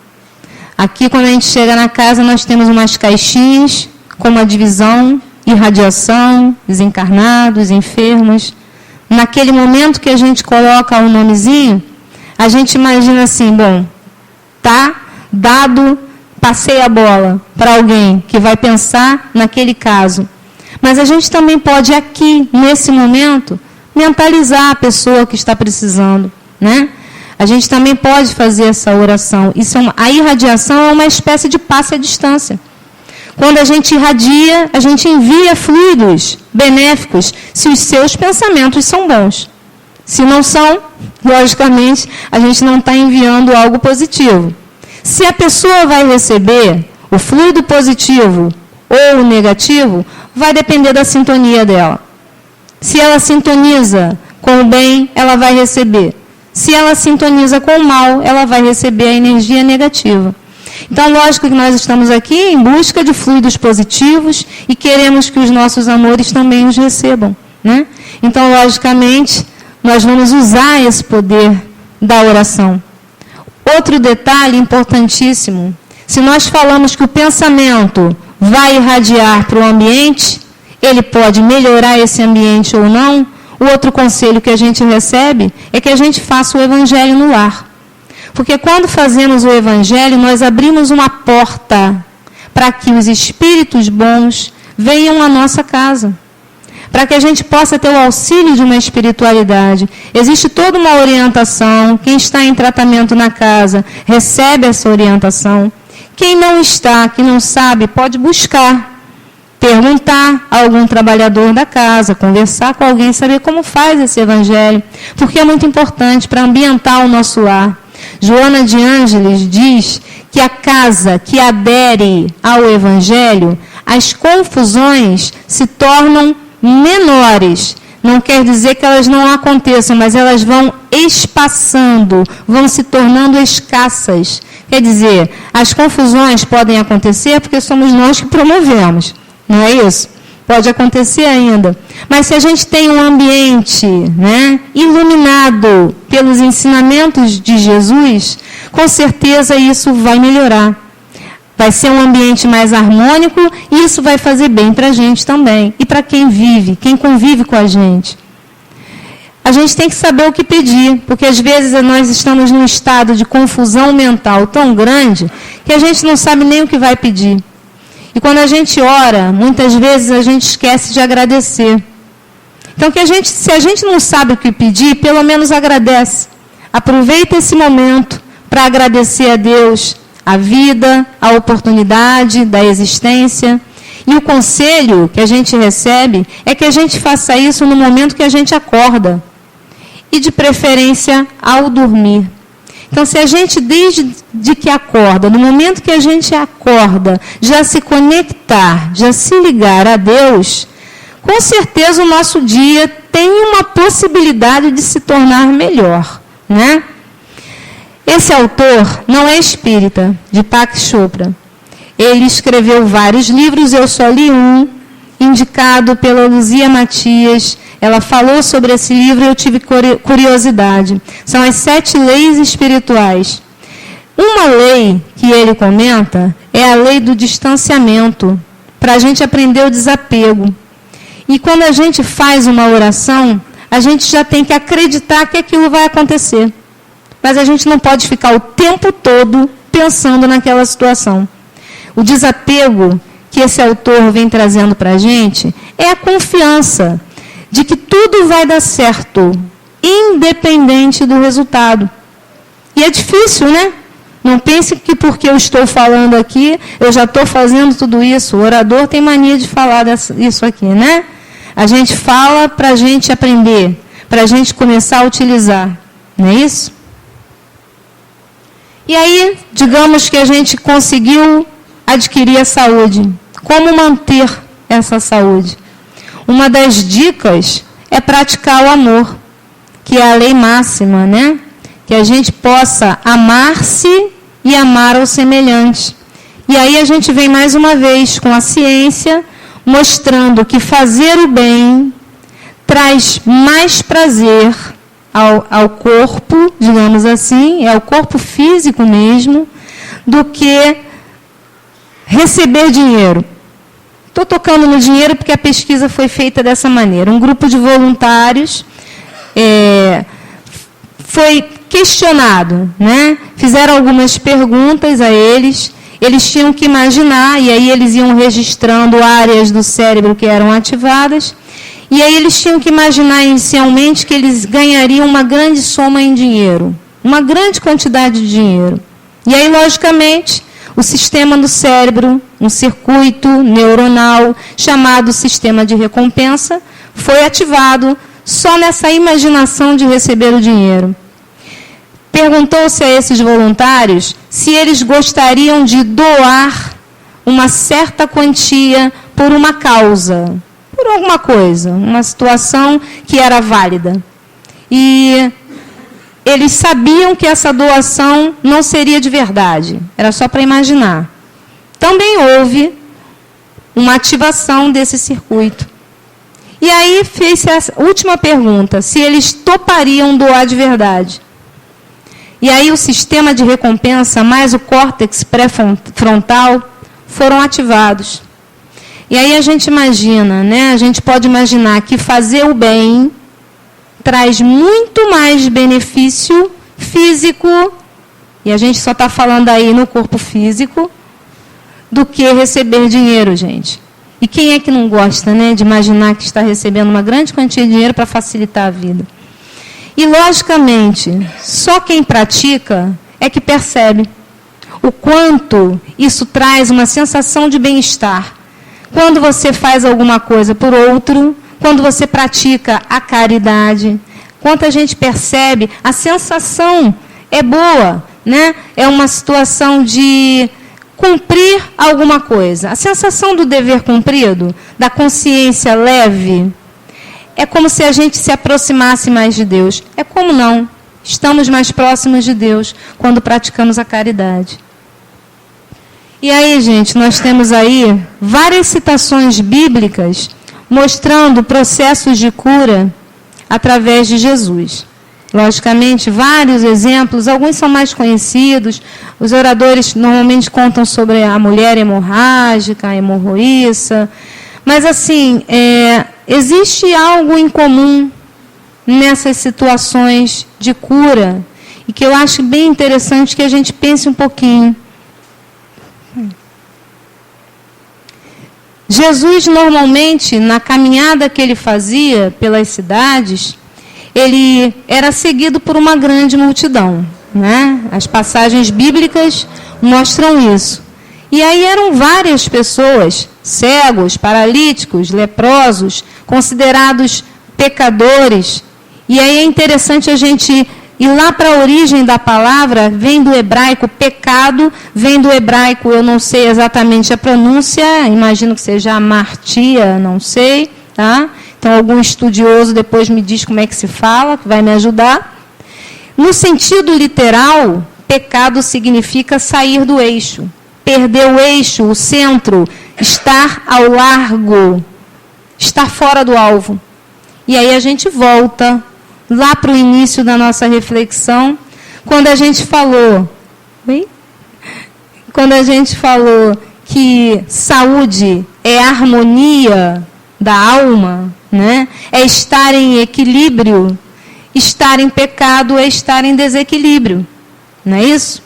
C: Aqui, quando a gente chega na casa, nós temos umas caixinhas com uma divisão irradiação, desencarnados, enfermos. Naquele momento que a gente coloca um nomezinho, a gente imagina assim, bom, tá dado, passei a bola para alguém que vai pensar naquele caso. Mas a gente também pode aqui, nesse momento, mentalizar a pessoa que está precisando, né? A gente também pode fazer essa oração. A irradiação é uma espécie de passe à distância. Quando a gente irradia, a gente envia fluidos benéficos se os seus pensamentos são bons. Se não são, logicamente, a gente não está enviando algo positivo. Se a pessoa vai receber o fluido positivo ou o negativo, vai depender da sintonia dela. Se ela sintoniza com o bem, ela vai receber. Se ela sintoniza com o mal, ela vai receber a energia negativa. Então, lógico que nós estamos aqui em busca de fluidos positivos e queremos que os nossos amores também os recebam, né? Então, logicamente, nós vamos usar esse poder da oração. Outro detalhe importantíssimo, se nós falamos que o pensamento vai irradiar para o ambiente, ele pode melhorar esse ambiente ou não. O outro conselho que a gente recebe é que a gente faça o evangelho no lar. Porque quando fazemos o evangelho, nós abrimos uma porta para que os espíritos bons venham à nossa casa. Para que a gente possa ter o auxílio de uma espiritualidade. Existe toda uma orientação. Quem está em tratamento na casa recebe essa orientação. Quem não está, que não sabe, pode buscar. Perguntar a algum trabalhador da casa, conversar com alguém, saber como faz esse evangelho. Porque é muito importante para ambientar o nosso lar. Joana de Ângeles diz que a casa que adere ao evangelho, as confusões se tornam menores. Não quer dizer que elas não aconteçam, mas elas vão espaçando, vão se tornando escassas. Quer dizer, as confusões podem acontecer porque somos nós que promovemos. Não é isso? Pode acontecer ainda. Mas se a gente tem um ambiente, né, iluminado pelos ensinamentos de Jesus, com certeza isso vai melhorar. Vai ser um ambiente mais harmônico e isso vai fazer bem para a gente também. E para quem vive, quem convive com a gente. A gente tem que saber o que pedir, porque às vezes nós estamos num estado de confusão mental tão grande que a gente não sabe nem o que vai pedir. E quando a gente ora, muitas vezes a gente esquece de agradecer. Então, se a gente não sabe o que pedir, pelo menos agradece. Aproveita esse momento para agradecer a Deus a vida, a oportunidade da existência. E o conselho que a gente recebe é que a gente faça isso no momento que a gente acorda. E, de preferência, ao dormir. Então, se a gente, desde que acorda, no momento que a gente acorda, já se conectar, já se ligar a Deus, com certeza o nosso dia tem uma possibilidade de se tornar melhor, né? Esse autor não é espírita, Deepak Chopra. Ele escreveu vários livros, eu só li um, indicado pela Luzia Matias. Ela falou sobre esse livro e eu tive curiosidade. São as 7 leis espirituais. Uma lei que ele comenta é a lei do distanciamento, para a gente aprender o desapego. E quando a gente faz uma oração, a gente já tem que acreditar que aquilo vai acontecer. Mas a gente não pode ficar o tempo todo pensando naquela situação. O desapego que esse autor vem trazendo para a gente é a confiança de que tudo vai dar certo, independente do resultado. E é difícil, né? Não pense que porque eu estou falando aqui, eu já estou fazendo tudo isso. O orador tem mania de falar isso aqui, né? A gente fala para a gente aprender, para a gente começar a utilizar. Não é isso? E aí, digamos que a gente conseguiu adquirir a saúde. Como manter essa saúde? Uma das dicas é praticar o amor, que é a lei máxima, né? Que a gente possa amar-se e amar ao semelhante. E aí a gente vem mais uma vez com a ciência, mostrando que fazer o bem traz mais prazer ao corpo, digamos assim, é ao corpo físico mesmo, do que receber dinheiro. estou tocando no dinheiro porque a pesquisa foi feita dessa maneira. Um grupo de voluntários foi questionado, né? Fizeram algumas perguntas a eles. Eles tinham que imaginar, e aí eles iam registrando áreas do cérebro que eram ativadas. E aí eles tinham que imaginar inicialmente que eles ganhariam uma grande soma em dinheiro, uma grande quantidade de dinheiro. E aí, logicamente, o sistema do cérebro, um circuito neuronal chamado sistema de recompensa, foi ativado só nessa imaginação de receber o dinheiro. Perguntou-se a esses voluntários se eles gostariam de doar uma certa quantia por uma causa, por alguma coisa, uma situação que era válida. E eles sabiam que essa doação não seria de verdade, era só para imaginar. Também houve uma ativação desse circuito. E aí fez-se a última pergunta, se eles topariam doar de verdade. E aí o sistema de recompensa mais o córtex pré-frontal foram ativados. E aí a gente imagina, né? A gente pode imaginar que fazer o bem traz muito mais benefício físico, e a gente só está falando aí no corpo físico, do que receber dinheiro, gente. E quem é que não gosta, né, de imaginar que está recebendo uma grande quantia de dinheiro para facilitar a vida? E, logicamente, só quem pratica é que percebe o quanto isso traz uma sensação de bem-estar. Quando você faz alguma coisa por outro, quando você pratica a caridade, quanto a gente percebe, a sensação é boa, né? É uma situação de cumprir alguma coisa. A sensação do dever cumprido, da consciência leve, é como se a gente se aproximasse mais de Deus. É como não? Estamos mais próximos de Deus quando praticamos a caridade. E aí, gente, nós temos aí várias citações bíblicas mostrando processos de cura através de Jesus. Logicamente, vários exemplos, alguns são mais conhecidos. Os oradores normalmente contam sobre a mulher hemorrágica, a hemorroíça. Mas, assim, existe algo em comum nessas situações de cura e que eu acho bem interessante que a gente pense um pouquinho. Jesus, normalmente, na caminhada que ele fazia pelas cidades, ele era seguido por uma grande multidão, né? As passagens bíblicas mostram isso. E aí eram várias pessoas, cegos, paralíticos, leprosos, considerados pecadores. E aí é interessante a gente ir lá para a origem da palavra, vem do hebraico pecado, vem do hebraico, eu não sei exatamente a pronúncia, imagino que seja amartia, não sei, tá? Então algum estudioso depois me diz como é que se fala, que vai me ajudar. No sentido literal, pecado significa sair do eixo, perder o eixo, o centro, estar ao largo, estar fora do alvo. E aí a gente volta lá para o início da nossa reflexão, quando a gente falou, que saúde é harmonia da alma, né? É estar em equilíbrio, estar em pecado é estar em desequilíbrio, não é isso?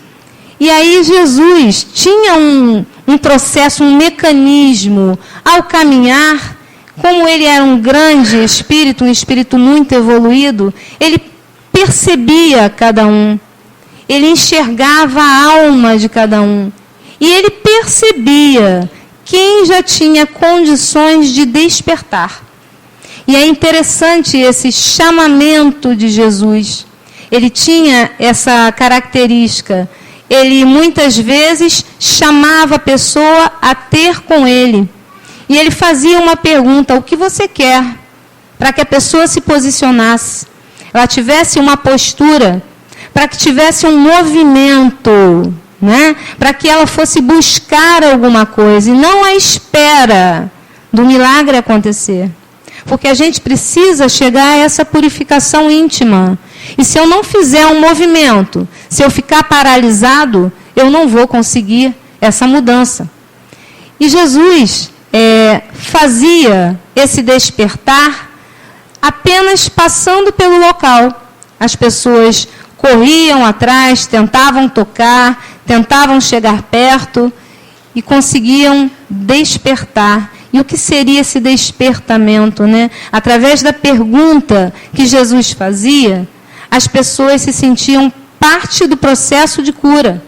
C: E aí Jesus tinha um processo, um mecanismo ao caminhar. Como ele era um grande espírito, um espírito muito evoluído, ele percebia cada um, ele enxergava a alma de cada um, e ele percebia quem já tinha condições de despertar. E é interessante esse chamamento de Jesus. Ele tinha essa característica, ele muitas vezes chamava a pessoa a ter com ele. E ele fazia uma pergunta, o que você quer? Para que a pessoa se posicionasse, ela tivesse uma postura, para que tivesse um movimento, né? Para que ela fosse buscar alguma coisa, e não à espera do milagre acontecer. Porque a gente precisa chegar a essa purificação íntima. E se eu não fizer um movimento, se eu ficar paralisado, eu não vou conseguir essa mudança. E Jesus fazia esse despertar apenas passando pelo local. As pessoas corriam atrás, tentavam tocar, tentavam chegar perto e conseguiam despertar. E o que seria esse despertamento, né? Através da pergunta que Jesus fazia, as pessoas se sentiam parte do processo de cura.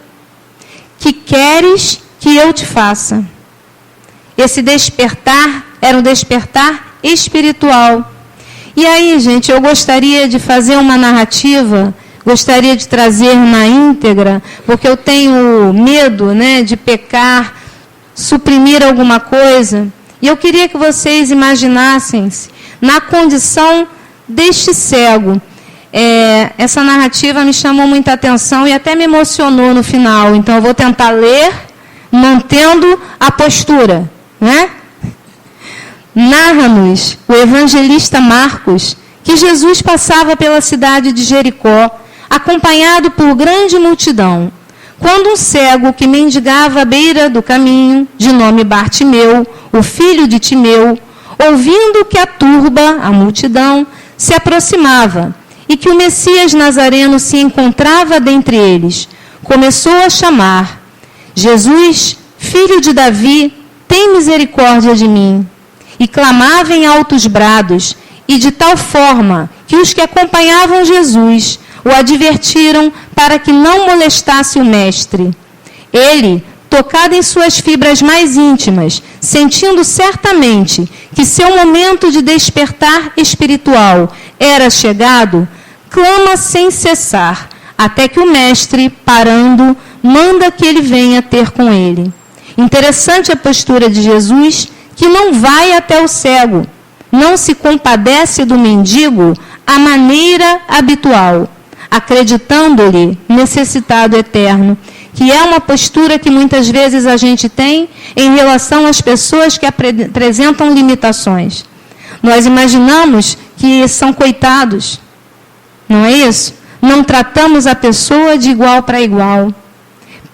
C: Que queres que eu te faça? Esse despertar era um despertar espiritual. E aí, gente, eu gostaria de fazer uma narrativa, gostaria de trazer na íntegra, porque eu tenho medo, né, de pecar, suprimir alguma coisa. E eu queria que vocês imaginassem-se na condição deste cego. Essa narrativa me chamou muita atenção e até me emocionou no final. Então, eu vou tentar ler, mantendo a postura, né? Narra-nos o evangelista Marcos que Jesus passava pela cidade de Jericó, acompanhado por grande multidão, quando um cego que mendigava à beira do caminho, de nome Bartimeu, o filho de Timeu, ouvindo que a turba, a multidão, se aproximava e que o Messias Nazareno se encontrava dentre eles, começou a chamar: Jesus, filho de Davi, tem misericórdia de mim. E clamava em altos brados, e de tal forma que os que acompanhavam Jesus o advertiram para que não molestasse o mestre. Ele, tocado em suas fibras mais íntimas, sentindo certamente que seu momento de despertar espiritual era chegado, clama sem cessar, até que o mestre, parando, manda que ele venha ter com ele. Interessante a postura de Jesus, que não vai até o cego, não se compadece do mendigo à maneira habitual, acreditando-lhe necessitado eterno, que é uma postura que muitas vezes a gente tem em relação às pessoas que apresentam limitações. Nós imaginamos que são coitados, não é isso? Não tratamos a pessoa de igual para igual.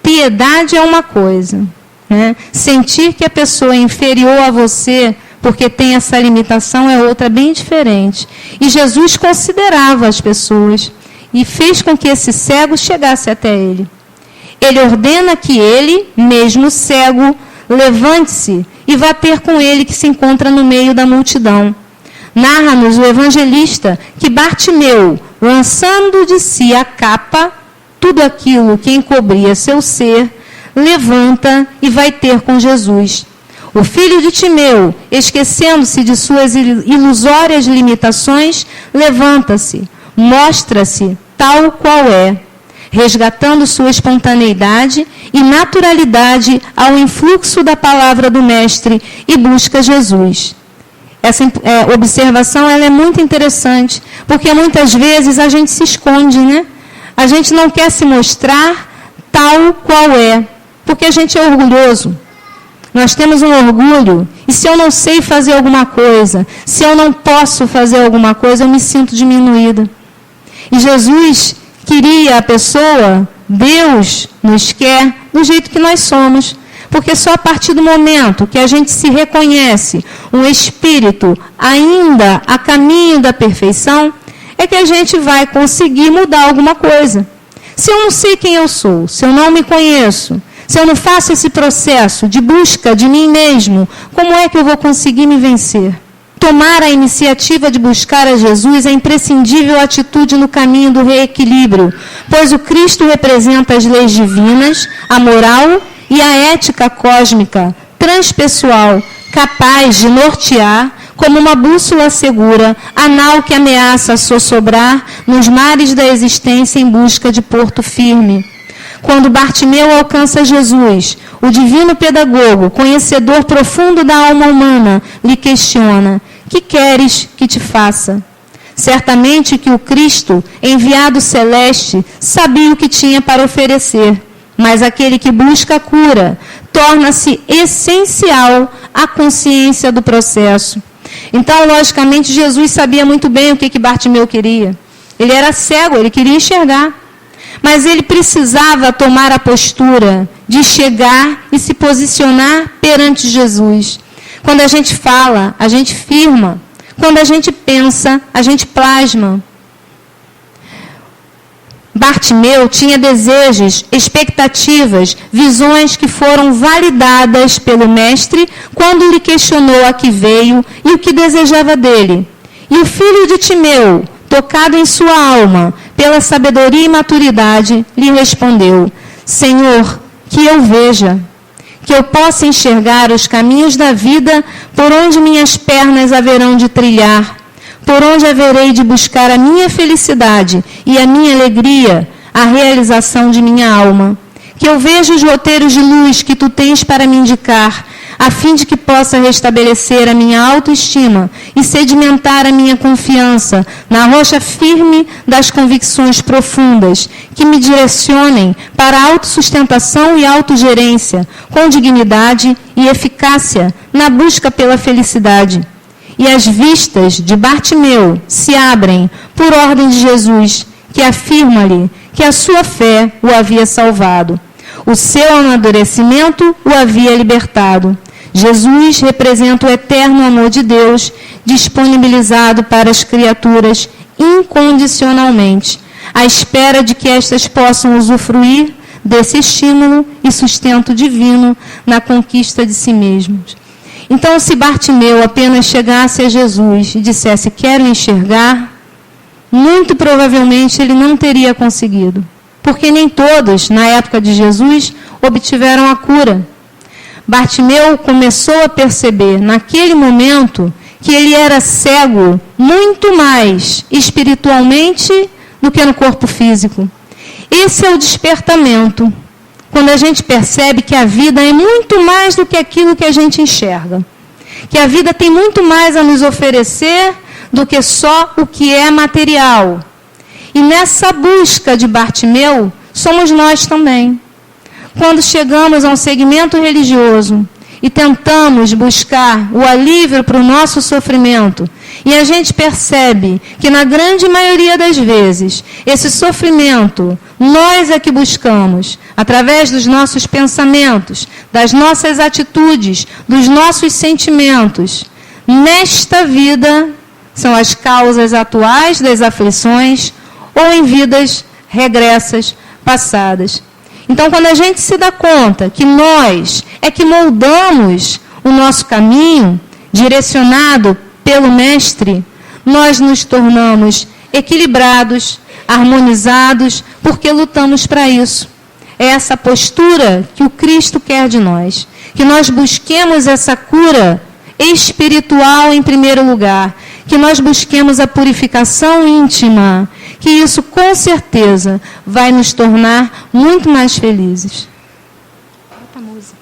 C: Piedade é uma coisa, né? Sentir que a pessoa é inferior a você porque tem essa limitação é outra, bem diferente. E Jesus considerava as pessoas e fez com que esse cego chegasse até ele. Ele ordena que ele, mesmo cego, levante-se e vá ter com ele que se encontra no meio da multidão. Narra-nos o evangelista que Bartimeu, lançando de si a capa, tudo aquilo que encobria seu ser, levanta e vai ter com Jesus. O filho de Timeu, esquecendo-se de suas ilusórias limitações, levanta-se, mostra-se tal qual é, resgatando sua espontaneidade e naturalidade ao influxo da palavra do Mestre e busca Jesus. Essa observação ela é muito interessante, porque muitas vezes a gente se esconde, né? A gente não quer se mostrar tal qual é, porque a gente é orgulhoso. Nós temos um orgulho, e se eu não sei fazer alguma coisa, se eu não posso fazer alguma coisa, eu me sinto diminuída. E Jesus queria a pessoa, Deus nos quer do jeito que nós somos. Porque só a partir do momento que a gente se reconhece um espírito ainda a caminho da perfeição, é que a gente vai conseguir mudar alguma coisa. Se eu não sei quem eu sou, se eu não me conheço, se eu não faço esse processo de busca de mim mesmo, como é que eu vou conseguir me vencer? Tomar a iniciativa de buscar a Jesus é imprescindível atitude no caminho do reequilíbrio, pois o Cristo representa as leis divinas, a moral e a ética cósmica, transpessoal, capaz de nortear, como uma bússola segura, a nau que ameaça sossobrar nos mares da existência em busca de porto firme. Quando Bartimeu alcança Jesus, o divino pedagogo, conhecedor profundo da alma humana, lhe questiona: que queres que te faça? Certamente que o Cristo, enviado celeste, sabia o que tinha para oferecer, mas aquele que busca a cura torna-se essencial à consciência do processo. Então, logicamente, Jesus sabia muito bem o que Bartimeu queria. Ele era cego, ele queria enxergar. Mas ele precisava tomar a postura de chegar e se posicionar perante Jesus. Quando a gente fala, a gente firma. Quando a gente pensa, a gente plasma. Bartimeu tinha desejos, expectativas, visões que foram validadas pelo mestre quando lhe questionou a que veio e o que desejava dele. E o filho de Timeu, tocado em sua alma pela sabedoria e maturidade, lhe respondeu: Senhor, que eu veja, que eu possa enxergar os caminhos da vida por onde minhas pernas haverão de trilhar, por onde haverei de buscar a minha felicidade e a minha alegria, a realização de minha alma. Que eu veja os roteiros de luz que tu tens para me indicar, a fim de que possa restabelecer a minha autoestima e sedimentar a minha confiança na rocha firme das convicções profundas, que me direcionem para a autossustentação e autogerência, com dignidade e eficácia na busca pela felicidade. E as vistas de Bartimeu se abrem por ordem de Jesus, que afirma-lhe que a sua fé o havia salvado. O seu amadurecimento o havia libertado. Jesus representa o eterno amor de Deus, disponibilizado para as criaturas incondicionalmente, à espera de que estas possam usufruir desse estímulo e sustento divino na conquista de si mesmos. Então, se Bartimeu apenas chegasse a Jesus e dissesse, quero enxergar, muito provavelmente ele não teria conseguido, porque nem todos, na época de Jesus, obtiveram a cura. Bartimeu começou a perceber, naquele momento, que ele era cego muito mais espiritualmente do que no corpo físico. Esse é o despertamento, quando a gente percebe que a vida é muito mais do que aquilo que a gente enxerga. Que a vida tem muito mais a nos oferecer do que só o que é material. E nessa busca de Bartimeu, somos nós também. Quando chegamos a um segmento religioso e tentamos buscar o alívio para o nosso sofrimento, e a gente percebe que, na grande maioria das vezes, esse sofrimento, nós é que buscamos, através dos nossos pensamentos, das nossas atitudes, dos nossos sentimentos. Nesta vida, são as causas atuais das aflições ou em vidas regressas, passadas. Então, quando a gente se dá conta que nós é que moldamos o nosso caminho, direcionado pelo Mestre, nós nos tornamos equilibrados, harmonizados, porque lutamos para isso. É essa postura que o Cristo quer de nós. Que nós busquemos essa cura espiritual em primeiro lugar. Que nós busquemos a purificação íntima. Que isso, com certeza, vai nos tornar muito mais felizes. Bota a música.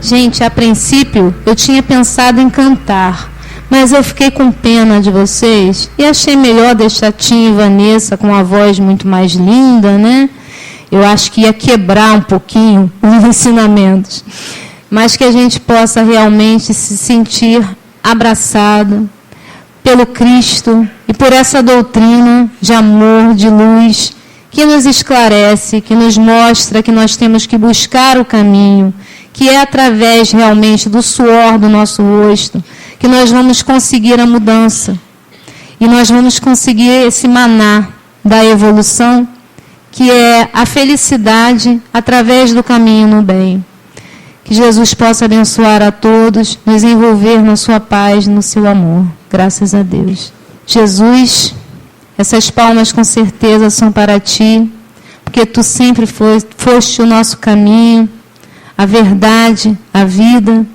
C: Gente, a princípio eu tinha pensado em cantar, mas eu fiquei com pena de vocês e achei melhor deixar Tim e Vanessa com uma voz muito mais linda, né? Eu acho que ia quebrar um pouquinho os ensinamentos, mas que a gente possa realmente se sentir abraçado pelo Cristo e por essa doutrina de amor, de luz, que nos esclarece, que nos mostra que nós temos que buscar o caminho, que é através realmente do suor do nosso rosto que nós vamos conseguir a mudança e nós vamos conseguir esse maná da evolução, que é a felicidade através do caminho no bem. Que Jesus possa abençoar a todos, nos envolver na sua paz, no seu amor. Graças a Deus. Jesus, essas palmas com certeza são para ti, porque tu sempre foste o nosso caminho, a verdade, a vida.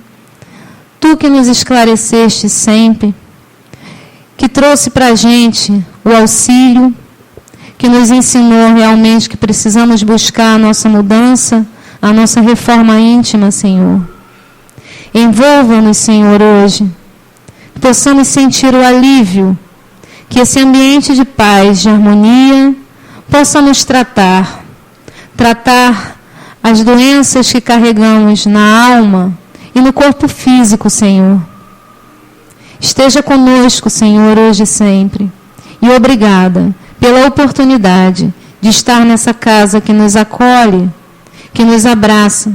C: Tu que nos esclareceste sempre, que trouxe para a gente o auxílio, que nos ensinou realmente que precisamos buscar a nossa mudança, a nossa reforma íntima, Senhor. Envolva-nos, Senhor, hoje, que possamos sentir o alívio, que esse ambiente de paz, de harmonia, possa nos tratar as doenças que carregamos na alma e no corpo físico, Senhor. Esteja conosco, Senhor, hoje e sempre. E obrigada pela oportunidade de estar nessa casa que nos acolhe, que nos abraça.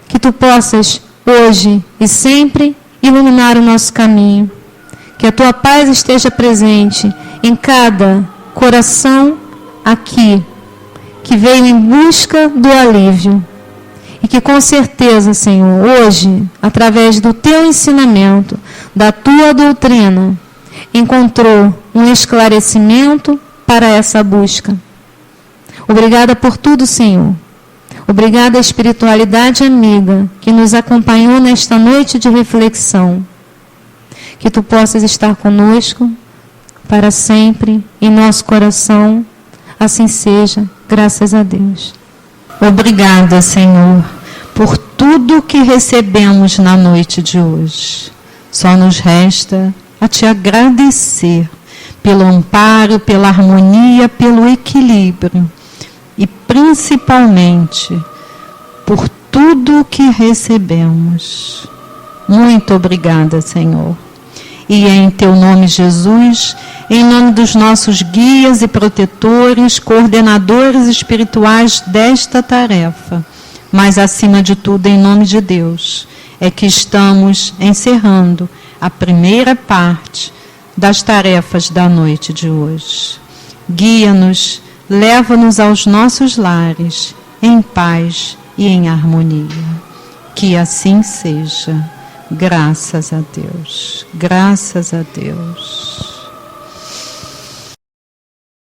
C: Que tu possas, hoje e sempre, iluminar o nosso caminho. Que a tua paz esteja presente em cada coração aqui, que veio em busca do alívio. E que com certeza, Senhor, hoje, através do teu ensinamento, da tua doutrina, encontrou um esclarecimento para essa busca. Obrigada por tudo, Senhor. Obrigada à espiritualidade amiga que nos acompanhou nesta noite de reflexão. Que tu possas estar conosco para sempre, em nosso coração. Assim seja, graças a Deus.
A: Obrigada, Senhor, por tudo que recebemos na noite de hoje. Só nos resta a te agradecer pelo amparo, pela harmonia, pelo equilíbrio e principalmente por tudo que recebemos. Muito obrigada, Senhor. E em teu nome, Jesus, em nome dos nossos guias e protetores, coordenadores espirituais desta tarefa, mas acima de tudo, em nome de Deus, é que estamos encerrando a primeira parte das tarefas da noite de hoje. Guia-nos, leva-nos aos nossos lares, em paz e em harmonia. Que assim seja. Graças a Deus. Graças a Deus.